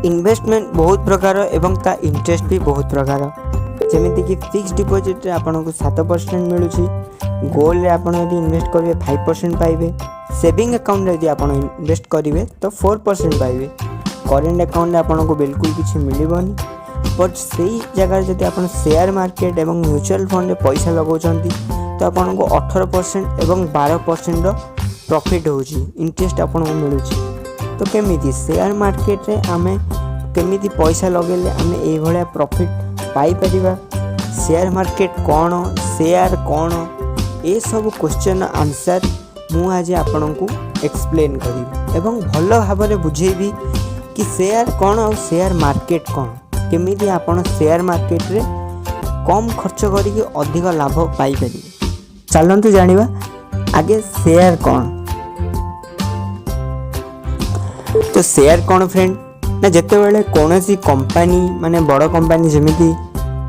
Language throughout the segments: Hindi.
इन्वेस्टमेंट बहुत प्रकार एवं ता इंटरेस्ट भी बहुत प्रकार जमीती कि फिक्स डिपोजिट आपन को 7% मिलूँ गोल्ड रे आपन यदि इन्वेस्ट करेंगे 5% पाइबे सेविंग अकाउंट यदि आपन इन्वेस्ट करेंगे तो 4% पाइबे करेंट अकाउंट आपन को बिल्कुल किसी मिलबनी बट से जगह जब आप शेयर मार्केट एवं म्यूचुअल फंड में पैसा लगाउछन तो आपन को 18% एवं 12% प्रॉफिट होची इंटरेस्ट आपन को मिलूँ तो केमिति शेयर मार्केट रे आमे केमिति पैसा लगेले आमे ए भलिया प्रॉफिट पाई परिबा शेयर मार्केट कौन शेयर कौन ए सब क्वेश्चन आंसर मु आज आपन को एक्सप्लेन करी एवं भल भाव में बुझेबी कि शेयर कौन और शेयर मार्केट कौन केमिति आपन शेयर मार्केट रे कम खर्च करिके अधिक लाभ पाई परिबे चलंतु जानिबा आगे शेयर कौन तो शेयर कौन फ्रेंड ना जिते बड़े कौन सी कंपनी माने बड़ कंपनी जमीती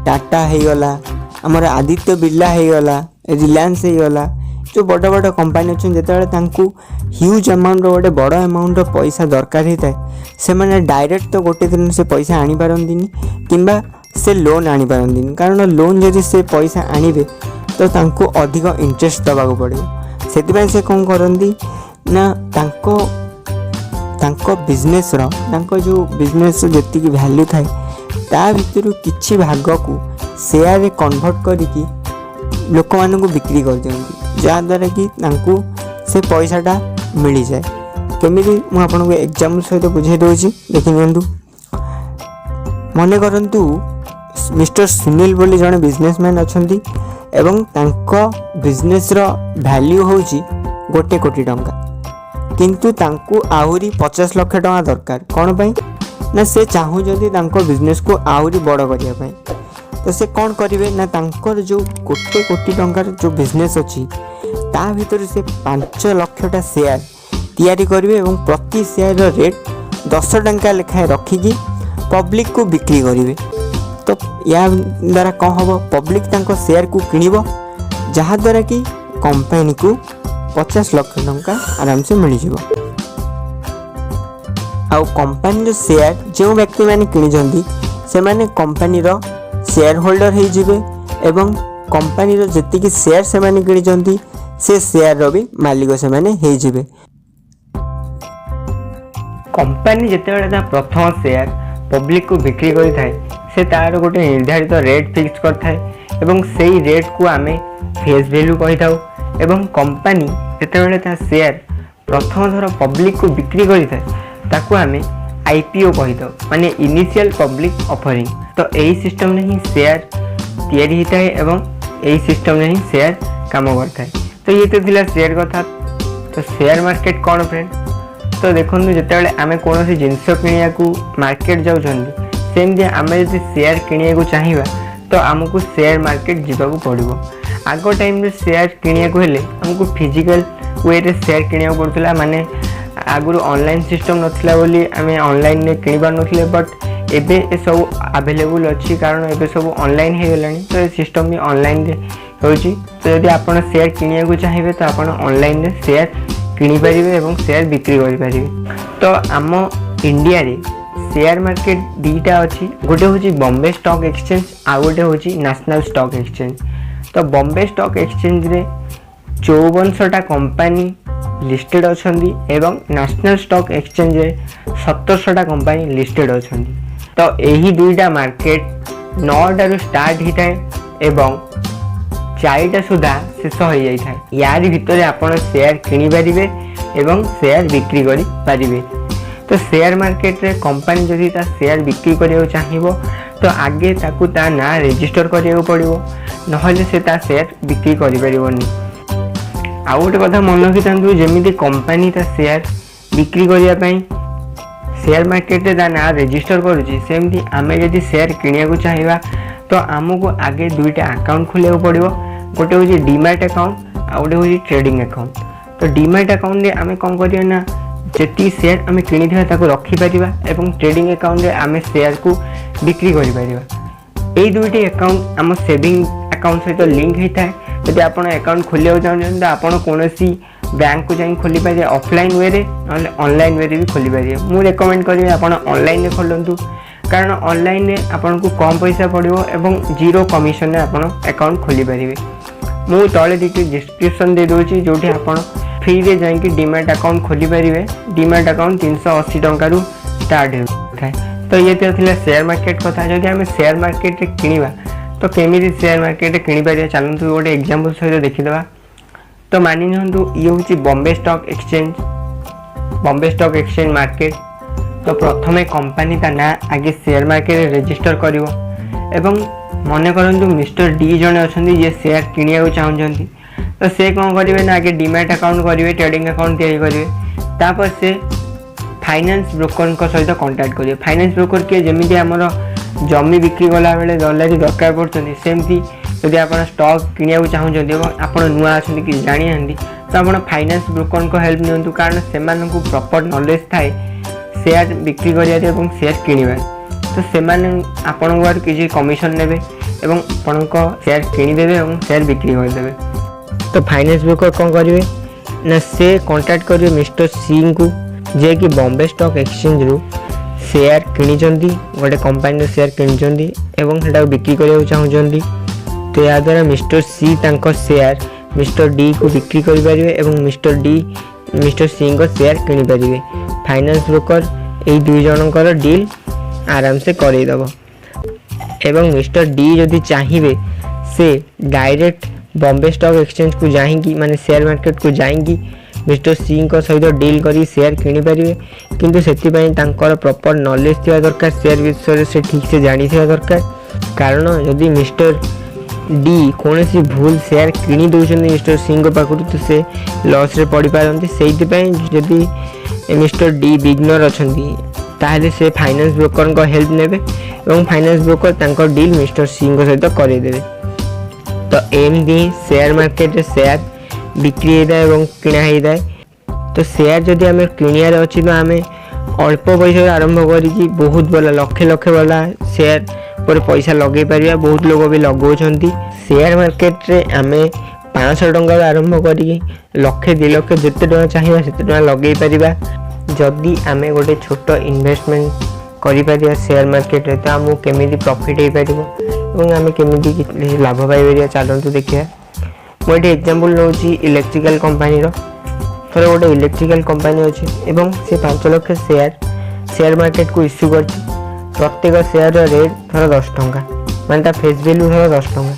टाटा हो गला आमर आदित्य बिरला हो गला रिलायंस हो गला जो बड़ बड़ कंपनी अच्छे जिते ह्यूज अमाउंट गोटे बड़ अमाउंट पैसा दरकार होता है से मैंने डायरेक्ट तो गोटे दिन से पैसा आनी पारंतिनी किंबा से लोन आनी पारंतिनी कारण लोन जदि से पैसा आनिबे तो तांको अधिक इंटरेस्ट दबाक पड़े से कौन करती ना तांको बिजनेस जो बिजनेस जी वैल्यू थाए ता भितर किछि भाग को शेयर रे कन्वर्ट करिकी लोक मानक बिक्री कर दियंती जहाँद्वारा कि तांको से पैसाटा मिल जाए केमिति मु आपनको एग्जाम्पल सहित बुझे दूसरी देखि नियंतु मने करंतु मिस्टर सुनील बोली जड़े बिजनेसमैन अच्छी एवं तांको बिजनेस रो वैल्यू होची 1 कोटी टंका किंतु तांको आहुरी 50 लाख टंका दरकार कौन पाई ना से चाहू जदि तांको बिजनेस को आहुरी बड़ करिया पाई तो से कौन करिवे ना तांकर जो 1 कोटी टंकार जो बिजनेस अच्छी ता भीतर से 5 लाख शेयर तैयारी करिवे एवं प्रति शेयर रेट 10 टंका लेखाएं रखिकी पब्लिक को बिक्री करिवे तो या द्वारा कौन हम पब्लिक तांको शेयर को किनिबो जहाँ द्वारा कि कंपनी को 50 लाख टंका आराम से मिल जाव आउ कंपनी शेयर जो व्यक्ति मैंने किनी से माने कंपनी रो शेयर होल्डर हो जिवे एवं कंपनी रो जति शेयर से माने किनी से शेयर रो भी मालिक से माने हो जिवे कंपनी जिते प्रथम शेयर पब्लिक को बिक्री करि थाए से तार गोटे निर्धारित रेट फिक्स कर थाए एवं सेही रेट को आमे फेस वैल्यू कहि थाउ एवं कंपनी जिते शेयर प्रथम थर पब्लिक को बिक्री करि थाए ताकू आमे आईपीओ कहि थाउ माने इनिशियल पब्लिक ऑफरिंग तो यही सिस्टम में ही शेयर तैयारी होता है एवं यही सिस्टम में ही शेयर काम करता है तो ये तो थिला शेयर कथा तो शेयर मार्केट कौन फ्रेंड तो देखो जिते आम कौन जिनस किणा को मार्केट जाऊँगी सेमती आम जो शेयर किणा को चाहिए तो आमको शेयर मार्केट जावाक पड़ो आग टाइम रे शेयर किणा को हेले आमको फिजिकल वे रे शेयर किणा पड़ता माने आगुरी ऑनलाइन सिस्टम नथिला बोली आम ऑनलाइन रे किनि पार नथिले बट एबे ए सब अवेलेबल अच्छी कारण एबे सब ऑनलाइन हो गलानी तो सिस्टम भी ऑनलाइन रे होची तो यदि आपण शेयर किणा को चाहिए तो आपण ऑनलाइन रे शेयर किनी पारिबे एवं शेयर बिक्री करि पारिबे तो आम इंडिया रे शेयर मार्केट दीटा अच्छी गोटे होची बॉम्बे स्टॉक एक्सचेंज आ गोटे होची नेशनल स्टॉक एक्सचेंज तो बॉम्बे स्टॉक एक्सचेंज रे 54टा कंपनी लिस्टेड अछंदी एवं नेशनल स्टॉक एक्सचेंज रे 1700टा कंपनी लिस्टेड अछंदी तो यही दुईटा मार्केट 9टा स्टार्ट होता है एवं 4टा सुधा शेष हो जाए यार भितर आपण शेयर किनी पारिबे एवं शेयर बिक्री करि पारिबे तो शेयर मार्केट रे कंपनी जदि ता शेयर बिक्री करियो चाहिबो तो आगे ताकू ता ना रजिस्टर करियो पड़िबो नहले से ता शेयर बिक्री करि परिबोनी आ गोटे कथा मन रखिथांतु जेमिति कंपनी ता शेयर बिक्री करिया पई शेयर मार्केट रे ता ना रजिस्टर करूची सेमति आमे जदि शेयर किनिया को चाहिबा तो आमको आगे दुईटा अकाउंट खोलिया पड़िबो गोटे होची डीमैट अकाउंट आ गोटे होची ट्रेडिंग अकाउंट तो डीमैट अकाउंट रे आमे कोन करिया ना जेती शेयर आमे किनि थिबा ताको रखि परिबा एवं ट्रेडिंग अकाउंट रे आमे शेयर को बिक्री करि परिबा एई दुईटी अकाउंट आम सेविंग अकाउंट सहित लिंक होता है यदि आप अकाउंट खोलिया चाहते तो आप कौन बैंक को जाई खोली पारे ऑफलाइन वे रे ना ऑनलाइन वे रे भी खोली पारे। मु रेकमेंड करी आपण ऑनलाइन रे खोलंतु कारण ऑनलाइन रे आपन को कम पैसा पड़िबो एवं जीरो कमिशन रे आपण अकाउंट खोली पारिबे। मु तळे डिस्क्रिप्शन दे दोची जोठी आपण फ्री रे जाई कि डीमैट अकाउंट खोली पारिबे। डीमैट अकाउंट 380 टंका रु स्टार्ट होता है। तो ये थिला शेयर मार्केट कथा। जदि आम शेयर मार्केट रे किनिबा तो केमिति शेयर मार्केट रे किनि पारिबा चलंतु गोटे एग्जांपल सहित देखिदबा। तो मानि नियंतु ये होची बॉम्बे स्टॉक एक्सचेंज मार्केट। तो प्रथमे कंपनी ता ना आगे शेयर मार्केट रजिस्टर करिवो एवं मने करंतु मिस्टर डी जने अछंती जे शेयर किनिया को चाहउछंती। तो से कोन करिवे ना आगे डीमैट अकाउंट करिवे, ट्रेडिंग अकाउंट तैयारी करिवे, तापर से फाइनेंस ब्रोकर को सहित कांटेक्ट करिवे। फाइनेंस ब्रोकर के जेमिति हमर जमी बिक्री गला बेले दलारी दरकार पड़छंती सेमती यदि आपण स्टॉक किनिया को चाहउछंती एवं आपण नुआ अछंती कि जानि हंदी तो आपण फाइनेंस ब्रोकर को हेल्प नियंतु कारण सेमान को प्रॉपर नॉलेज थाए शेयर बिक्री करिया एवं शेयर किनिबा। तो सेमाने आपण को किसी कमिशन नेबे एवं आपण को शेयर किनि देबे एवं शेयर बिक्री कर देबे। तो फाइनेंस ब्रोकर कोन करिवे ना से कांटेक्ट करिवे मिस्टर सिंह को जे कि बॉम्बे स्टॉक एक्सचेंज रु शेयर किनिचंती, गोटे कंपनी शेयर किनिचंती एवं सेटा बिक्री करिया चाहउचंती। तो या द्वारा मिस्टर सी तांको शेयर मिस्टर डी को बिक्री करि परिबे एवं मिस्टर सिंह को शेयर किनि परिबे। फाइनेंस ब्रोकर एई दुई जनकर डील आराम से करई दबो एवं मिस्टर डी जदि चाहिए से डायरेक्ट बॉम्बे स्टॉक एक्सचेंज को जाएंगी माने शेयर मार्केट को जाएंगी मिस्टर सिंह को सहित डील करी शेयर किनि परिबे। किंतु सेति पई तांकर प्रॉपर नॉलेज थिया दरकार, शेयर विषय से ठीक से जानि थिया दरकार। कारण यदि मिस्टर डी कौन सी भूल शेयर किनी दौरान मिस्टर सिंह पाखु तो से लॉस रे पड़ी पारती। से जदि मिस्टर डी बिगनर अच्छी ताहले से फाइनेंस ब्रोकर को हेल्प नेबे एवं फाइनेंस ब्रोकर तांको डील मिस्टर सिंह सहित करदेवे। तो एमदी शेयर मार्केट रे शेयर बिक्री होता है एवं किଣା होता है। तो शेयर जदि आम किणियार अच्छी तो आम अल्प पैसा आरंभ करी बहुत वाला लक्षे लक्षे वाला शेयर पर पैसा लगे पारिबा। बहुत लोग भी लगौछंती शेयर मार्केट रे आमे 500 टंका आरंभ करी लक्षे 2 लक्ष जिते टका चाहिए सेते टका लगे पारिबा। जदि आमे गोटे छोट इन्वेस्टमेंट करि पारिबा शेयर मार्केट रे तो हमहु केमिति प्रॉफिट हे पारिबो एवं आमे केमिति लाभ पाइ पारिबा चलंतु देखिया। मो एठी एग्जांपल नउची इलेक्ट्रिकल कंपनी रो। थोड़े गोटे इलेक्ट्रिकल कंपनी अच्छी एवं से 5 लाख शेयर मार्केट को इश्यू कर प्रत्येक शेयर रेट थोड़ा 10 टंका माने फेस वैल्यू थोड़ा 10 टंका।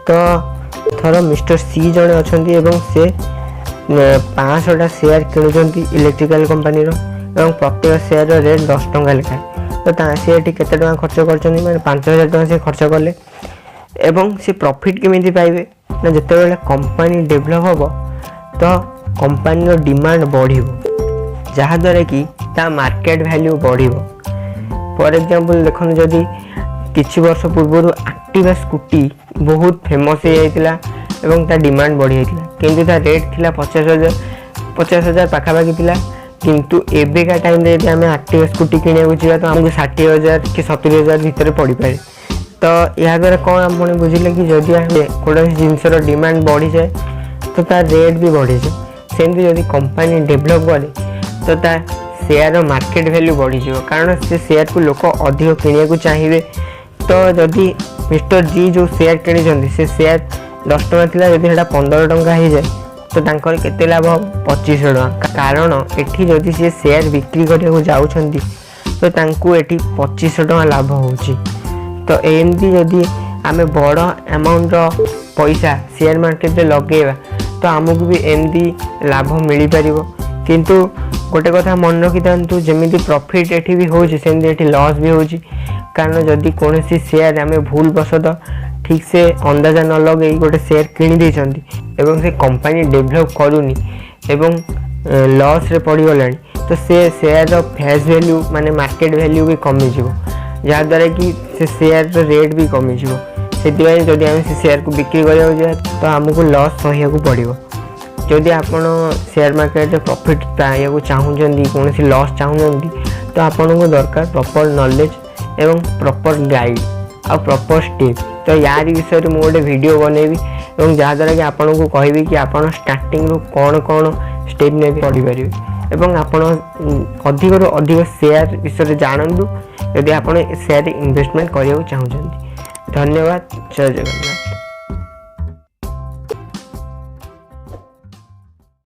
तो थोड़ा मिस्टर सी जड़े अच्छा से 500टा शेयर किणुंट इलेक्ट्रिकल कंपनी एवं प्रत्येक शेयर रेट 10 टंका लिखाए। तो सी ये केते टंका खर्च कर 5000 टंका से खर्च कले एवं से प्रॉफिट केमिति पाइबे ना जिते कंपनी डेभलप हम तो कंपनी डिमांड बढ़िबो जहाद्वारा कि ता मार्केट वैल्यू बढ़िबो। फॉर एग्जांपल देखो जदि किछि वर्ष पूर्व एक्टिवा स्कूटी बहुत फेमस हो जाइतिला एवं ता डिमांड बढ़ी जाइतिला किंतु ता रेट थिला 50,000 पाखापाखि थिला। किंतु एबे का टाइम रे यदि आमे एक्टिवा स्कूटी किने बुझिबा तो हमको 60,000 कि 70,000 भीतर पड़ी पारे। तो या द्वारा कौन आपण बुझिले कि जदि आमे कोनोसी जिंसर डिमांड बढ़ी जाए तो तार रेट भी बढ़ी जाए। सेमती जदि कंपनी डेभलप करे तो तार शेयर मार्केट वैल्यू बढ़ी जाए कारण से शेयर को लोक अधिक किनिया को चाहिए। तो जदि मिस्टर जी जो शेयर किनी से शेयर 10 टंका थिला जदि सेटा 15 टंका हो जाए तो तांकर केते लाभ 2500 टंका। कारण एठी जदि से शेयर बिक्री करने जाउछंती तो तांको एठी 2500 टंका लाभ होउची। तो एमती जदि आमे बड़ अमाउंट पैसा शेयर मार्केट रे लगेबा तो आमको भी एमती लाभ मिल पारिबो। किंतु गोटे कथा मन रखी था जमी प्रॉफिट एठी भी होची सेमती एठी लॉस भी होची। कारण जदि कौन शेयर आमे भूल बसत ठीक से अंदाजा न लगे गोटे शेयर किणी देछंती एवं से कंपनी डेभलप करूनी एवं लॉस रे पड़ी गलानी तो से शेयर रो फेस वैल्यू माने मार्केट वैल्यू भी कमी जिवो जहाद्वारा कि से शेयर रो रेट भी कमी जिवो। सेतिबाई जदि आमे से शेयर को बिक्री करिया जाय तो हमको लॉस सहिया को पड़िबो। जदि आपण शेयर मार्केट रे प्रॉफिट पाइया को चाहूचंदी कौन सी लॉस चाहूचंदी तो आपन को दरकार प्रॉपर नॉलेज एवं प्रॉपर गाइड आ प्रॉपर स्टेप। तो यार विषय में गोटे वीडियो बनैबी ଏବଂ ଯାହାद्ୱାରା कि आपको कहबी कि आप स्टार्टिंग कौन कौन स्टेप ने पढ़िपारे ଏବଂ ଆପଣ ଅଧିକରୁ ଅଧିକ ସେୟାର ବିଷୟରେ ଜାଣନ୍ତୁ ଯଦି ଆପଣ ସେୟାର ଇନଭେଷ୍ଟମେଣ୍ଟ କରିବାକୁ ଚାହୁଁଛନ୍ତି। ଧନ୍ୟବାଦ। ଜୟ ଜଗନ୍ନାଥ।